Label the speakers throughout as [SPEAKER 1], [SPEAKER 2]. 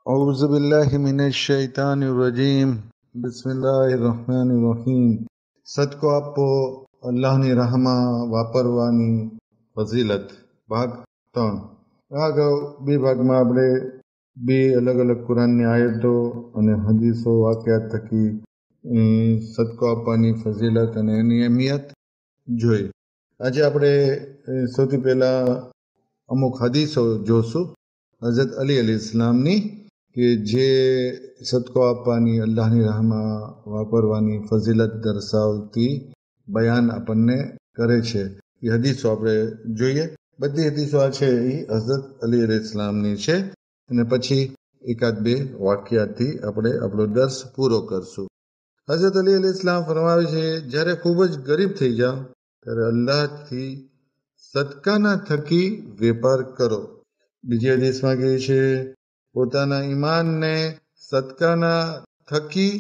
[SPEAKER 1] औज़ु बिल्लाहि मिनश शैतानिर रजीम બિસ્મિલ્લાહિર રહમાનિર રહીમ સદકો આપો અલ્લાહની રાહમાં વાપરવાની ફઝીલત ભાગ 3 આ અગાઉ બે ભાગમાં આપણે બે અલગ અલગ કુરાનની આયતો અને હદીસો વાક્યાત થકી સદકો આપવાની ફઝીલત અને એની અહેમિયત જોઈ. આજે આપણે સૌથી પહેલા અમુક હદીસો જોશું હઝરત અલી અલૈહિસ્સલામની કે જે સદકો આપવાની અલ્લાહની રાહમાં વાપરવાની ફઝીલત દર્શાવતી બયાન આપણને કરે છે. એ હદીસો આપણે જોઈએ. બધી હદીસો આ છે એ હઝરત અલી અલૈહિસ્સલામની છે અને પછી એકાદ બે વાક્યાથી આપણે આપણો દર્સ પૂરો કરશું. હઝરત અલી અલૈહિસ્સલામ ફરમાવે છે, જ્યારે ખૂબ જ ગરીબ થઈ જાઓ ત્યારે અલ્લાહથી સદકાના થકી વેપાર કરો. બીજી હદીસમાં કહે છે, પોતાના ઈમાનને સદકાના થકી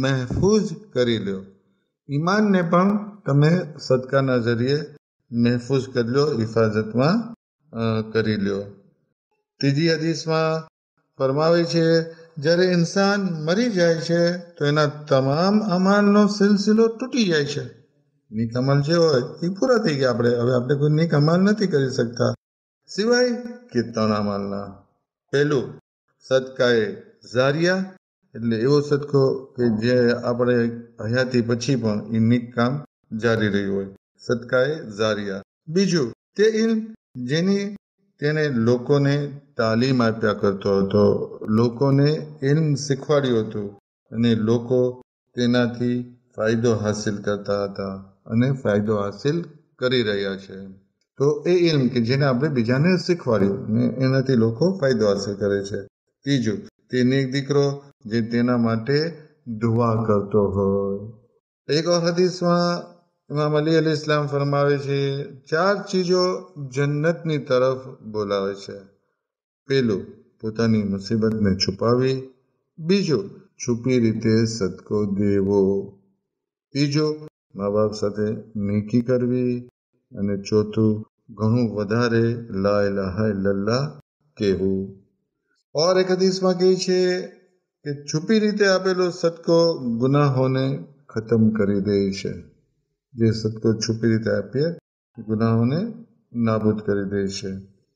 [SPEAKER 1] મહેફૂઝ કરી લો. ઈમાનને પણ તમે સદકાના જરીએ મહેફૂઝ કરી લો, હિફાજતમાં કરી લો. ત્રીજી હદીસમાં ફરમાવે છે, જ્યારે ઇન્સાન મરી જાય છે તો એના તમામ અમાલનો સિલસિલો તૂટી જાય છે. નીક અમલ જે હોય એ પૂરા થઈ ગયા. આપણે કોઈ નીક અમલ નથી કરી શકતા સિવાય કે 3 અમલના. પહેલું સદકાએ ઝારિયા, એટલે એવો સદકો કે જે આપણે હયાતી પછી પણ એ નીક કામ જારી રહ્યું હોય, સદકાએ ઝારિયા. બીજું તે ઇલ્મ જેની તેને લોકોને તાલીમ આપ્યા કરતો હતો, લોકોને ઇલ્મ શીખવાડ્યું હતું અને લોકો તેનાથી ફાયદો હાસિલ કરતા હતા અને ફાયદો હાસિલ કરી રહ્યા છે. તો એ ઇલ્મ કે જેને આપણે બીજાને શીખવાડ્યું ને એનાથી લોકો ફાયદો હાસિલ કરે છે. ત્રીજું તે નેક દીકરો જે તેના માટે દુઆ કરતો હોય. એક હદીસમાં ઇમામ અલી અલૈહિસ્સલામ ફરમાવે છે, 4 ચીજો જન્નતની તરફ બોલાવે છે. પહેલું પોતાની મુસીબતને છુપાવી. બીજું છુપી રીતે સદકો દેવો. ત્રીજું મા બાપ સાથે નેકી કરવી. અને ચોથું ઘણું વધારે લા ઇલાહા ઇલ્લલ્લાહ કહેવું. ઓર એક હદીસમાં કહે છે કે છુપી રીતે આપેલો સદકો ગુનાહોને ખતમ કરી દે છે. જે સદકો છુપી રીતે આપીએ ગુનાહોને નાબૂદ કરી દે છે.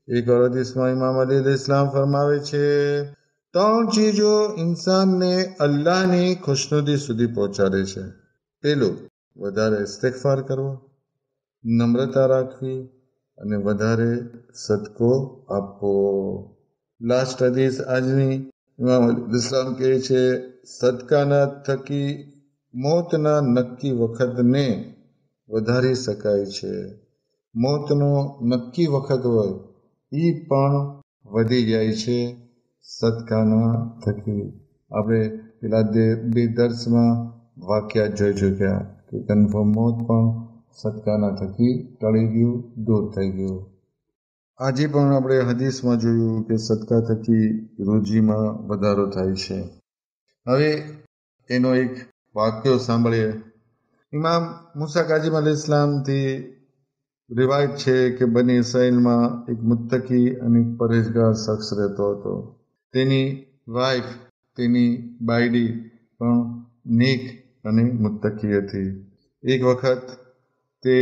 [SPEAKER 1] એક ઓર હદીસમાં ઇમામ અલી અલૈહિસ્સલામ ફરમાવે છે, 3 ચીજો ઇન્સાનને અલ્લાહની ખુશનુદી સુધી પહોંચાડે છે. પહેલું વધારે ઇસ્તિગફાર કરવો, નમ્રતા રાખવી અને વધારે સદકો આપવો. લાસ્ટ હદીસ આજની ઇમામ ઇસ્લામ કહે છે, સદકાના થકી મોતના નક્કી વખતને વધારી શકાય છે. મોતનો નક્કી વખત હોય એ પણ વધી જાય છે સદકાના થકી. આપણે પેલા બે દર્શમાં વાક્યા જોઈ ચૂક્યા કે કન્ફર્મ મોત પણ સદકાના થકી ટળી ગયું, દૂર થઈ ગયું. આજે પણ આપણે હદીસમાં જોયું કે સદકા થકી રોજીમાં વધારો થાય છે. હવે એનો એક વાક્યો સાંભળીએ. ઇમામ મુસા કાઝિમ અલૈહિસ્સલામથી રિવાયત છે કે બની ઇસ્રાઈલમાં એક મુત્તકી અને પરહેજગાર શખ્સ રહેતો હતો. તેની વાઈફ, તેની બાયડી પણ નેક અને મુત્તકી હતી. એક વખત તે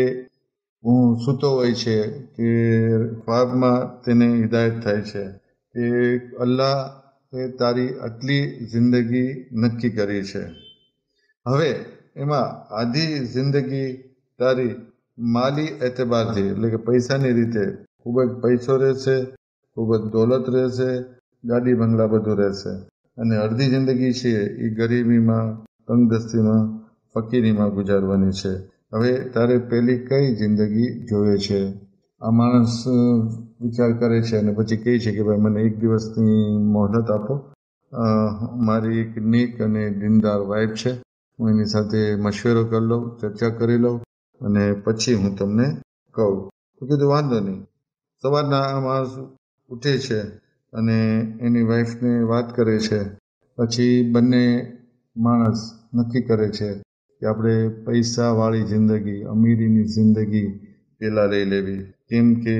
[SPEAKER 1] સૂતો હોય છે કે ખ્વાબમાં તેને હિદાયત થાય છે કે અલ્લાહ એ તારી આટલી જિંદગી નક્કી કરી છે. હવે એમાં આધી જિંદગી તારી માલી એતબારથી, એટલે કે પૈસાની રીતે ખૂબ જ પૈસો રહેશે, ખૂબ જ દોલત રહેશે, ગાડી બંગલા બધું રહેશે, અને અડધી જિંદગી છે એ ગરીબીમાં, તંગદસ્તીમાં, ફકીરીમાં ગુજારવાની છે. હવે તારે પેલી કઈ જિંદગી જોવે છે? આ માણસ વિચાર કરે છે અને પછી કહે છે કે ભાઈ મને એક દિવસની મોહલત આપો. મારી એક નેક અને દીનદાર વાઈફ છે, હું એની સાથે મશવરો કરી લઉં, ચર્ચા કરી લઉં અને પછી હું તમને કહું. તો કીધું વાંધો નહીં. સવારના આ માણસ ઉઠે છે અને એની વાઈફને વાત કરે છે. પછી બંને માણસ નક્કી કરે છે કે આપણે પૈસાવાળી જિંદગી, અમીરીની જિંદગી પહેલાં લઈ લેવી. કેમ કે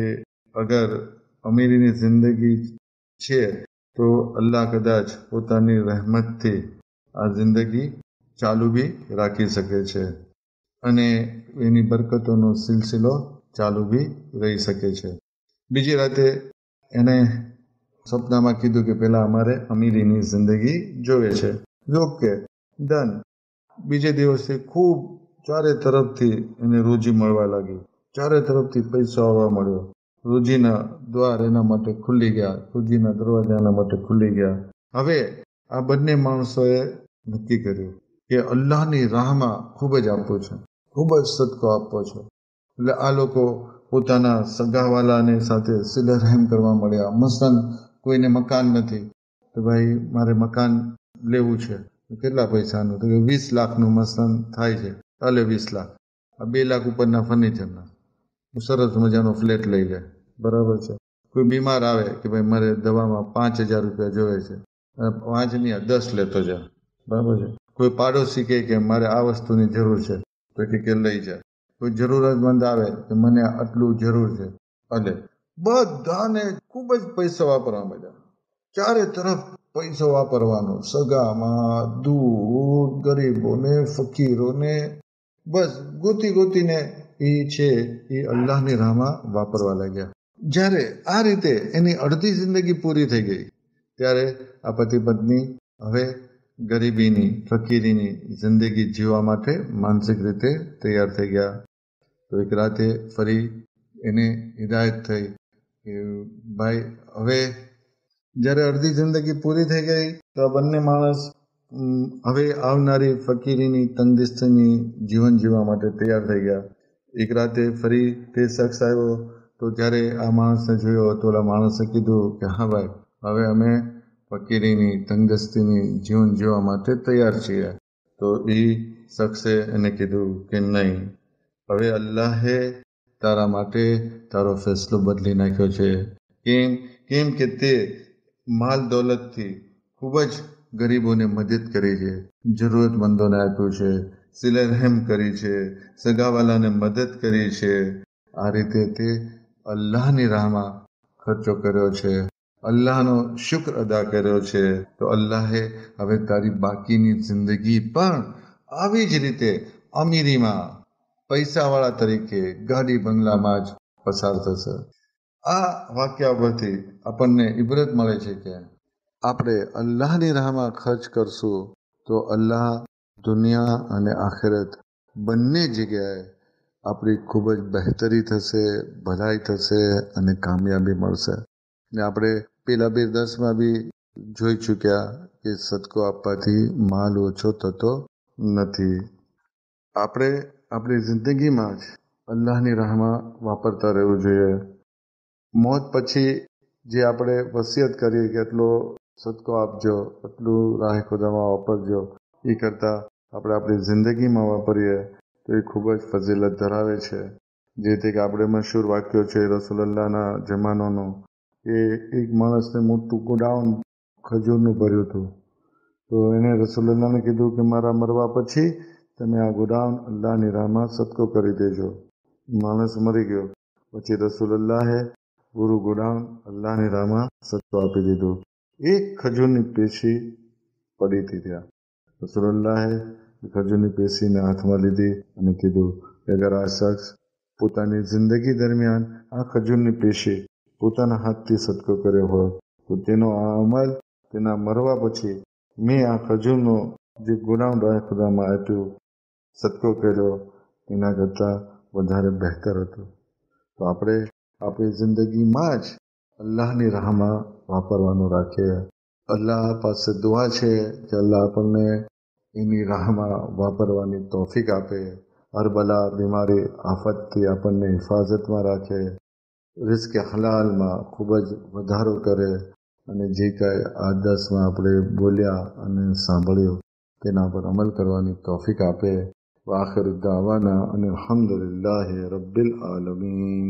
[SPEAKER 1] અગર અમીરીની જિંદગી છે તો અલ્લાહ કદાચ પોતાની રહેમતથી આ જિંદગી ચાલુ બી રાખી શકે છે અને એની બરકતોનો સિલસિલો ચાલુ બી રહી શકે છે. બીજી રાતે એને સપનામાં કીધું કે પહેલાં અમારે અમીરીની જિંદગી જોવે છે. Okay, done. બીજે દિવસે ખૂબ ચારે તરફથી એને રોજી મળવા લાગી. ચારે તરફથી પૈસો આવવા મળ્યો. રોજીના દ્વાર એના માટે ખુલી ગયા, રોજીના દરવાજા એના માટે ખુલી ગયા. હવે આ બંને માણસોએ નક્કી કર્યું કે અલ્લાહની રાહમાં ખૂબ જ આપવું છે, ખૂબ જ સદકો આપવો છે. એટલે આ લોકો પોતાના સગાવાલાની સાથે સિલે રહેમ કરવા મળ્યા. મસલન કોઈને મકાન નથી તો ભાઈ મારે મકાન લેવું છે, કેટલા પૈસાનું? તો કે 20 લાખનું મસલન થાય છે, ચાલે 20 લાખ. આ 2 લાખ ઉપરના ફર્નિચરના સરસ મજાનો ફ્લેટ લઈ લે, બરાબર છે. કોઈ બીમાર આવે કે ભાઈ મારે દવામાં 5,000 રૂપિયા જોઈએ છે, 5 નહીં 10 લેતો જા, બરાબર છે. કોઈ પાડોશી કહે કે મારે આ વસ્તુની જરૂર છે તો કે લઈ જાય. કોઈ જરૂરતમંદ આવે કે મને આટલું જરૂર છે, અલે બધાને ખૂબ જ પૈસા વાપરવા માંડ્યા. ચારે તરફ પૈસો વાપરવાનો, સગામાં, દૂર, ગરીબોને, ફકીરોને, બસ ગોતીને એ છે એ અલ્લાહની રાહમાં વાપરવા લાગ્યા. જ્યારે આ રીતે એની અડધી જિંદગી પૂરી થઈ ગઈ ત્યારે આ પતિ પત્ની હવે ગરીબીની, ફકીરીની જિંદગી જીવવા માટે માનસિક રીતે તૈયાર થઈ ગયા. તો એક રાતે ફરી એને હિદાયત થઈ કે ભાઈ હવે જ્યારે અડધી જિંદગી પૂરી થઈ ગઈ તો આ બંને માણસ હવે આવનારી ફકીરીની, તંગદિસ્તીની જીવન જીવવા માટે તૈયાર થઈ ગયા. એક રાતે ફરી તે શખ્સ આવ્યો તો જ્યારે આ માણસને જોયો તો ઓલા માણસે કીધું કે હા ભાઈ હવે અમે ફકીરીની, તંગદસ્તીની જીવન જીવવા માટે તૈયાર છીએ. તો એ શખ્સે એને કીધું કે નહીં, હવે અલ્લાહે તારા માટે તારો ફેસલો બદલી નાખ્યો છે. કેમ કે તે માલ દોલતથી ખૂબ જ ગરીબોને મદદ કરી છે, જરૂરતમંદોને આપ્યું છે, સિલે રહેમ કરી છે, સગાવાલાને મદદ કરી છે. આ રીતે તે અલ્લાહની રાહમાં ખર્ચો કર્યો છે, અલ્લાહનો શુક્ર અદા કર્યો છે. તો અલ્લાહે હવે તારી બાકીની જિંદગી પણ આવી જ રીતે અમીરીમાં, પૈસાવાળા તરીકે, ગાડી બંગલામાં જ પસાર થશે. આ વાક્યા પરથી આપણને ઇબરત મળે છે કે આપણે અલ્લાહની રાહમાં ખર્ચ કરશું તો અલ્લાહ દુનિયા અને આખિરત બંને જગ્યાએ આપણી ખૂબ જ બહેતરી થશે, ભલાઈ થશે અને કામયાબી મળશે. ને આપણે પેલા 2 દર્સમાં બી જોઈ ચૂક્યા કે સદકો આપવાથી માલ ઓછો થતો નથી. આપણે આપણી જિંદગીમાં જ અલ્લાહની રાહમાં વાપરતા રહેવું જોઈએ. મોત પછી જે આપણે વસિયત કરીએ કે એટલો સદકો આપજો, એટલું રાહ ખુદામાં વાપરજો, એ કરતાં આપણે આપણી જિંદગીમાં વાપરીએ તો એ ખૂબ જ ફજીલત ધરાવે છે. જેથી કે આપણે મશહૂર વાક્યો છે રસૂલુલ્લાહના જમાનાનું કે એક માણસને મોટું ગોડાઉન ખજૂરનું ભર્યું હતું. તો એને રસૂલુલ્લાહને કીધું કે મારા મરવા પછી તમે આ ગોડાઉન અલ્લાહની રાહમાં સદકો કરી દેજો. માણસ મરી ગયો પછી રસૂલુલ્લાહે પૂરું ગોડાઉન અલ્લાહની રાહમાં સદકો આપી દીધું. એક ખજૂરની પેશી પડી હતી ત્યાં. રસૂલુલ્લાહે ખજૂરની પેશીને હાથમાં લીધી અને કીધું કે અગર આ શખ્સ પોતાની જિંદગી દરમિયાન આ ખજૂરની પેશી પોતાના હાથથી સદકો કર્યો હોય તો તેનો આ અમલ તેના મરવા પછી મેં આ ખજૂરનો જે ગોડાઉન રાહ ખુદામાં આપ્યું, સદકો કર્યો, એના કરતાં વધારે બહેતર હતું. તો આપણે આપણી જિંદગીમાં જ અલ્લાહની રાહમાં વાપરવાનું રાખીએ. અલ્લાહ પાસે દુઆ છે કે અલ્લાહ આપણને એની રાહમાં વાપરવાની તૌફીક આપે, હર બલા, બીમારી, આફતથી આપણને હિફાજતમાં રાખે, રિઝ્ક હલાલમાં ખૂબ જ વધારો કરે અને જે કાંઈ આ દસમાં આપણે બોલ્યા અને સાંભળ્યું તેના પર અમલ કરવાની તૌફીક આપે. વાખિર દાવાના અને અલ્હમ્દુલિલ્લાહી રબ્બિલ આલમીન.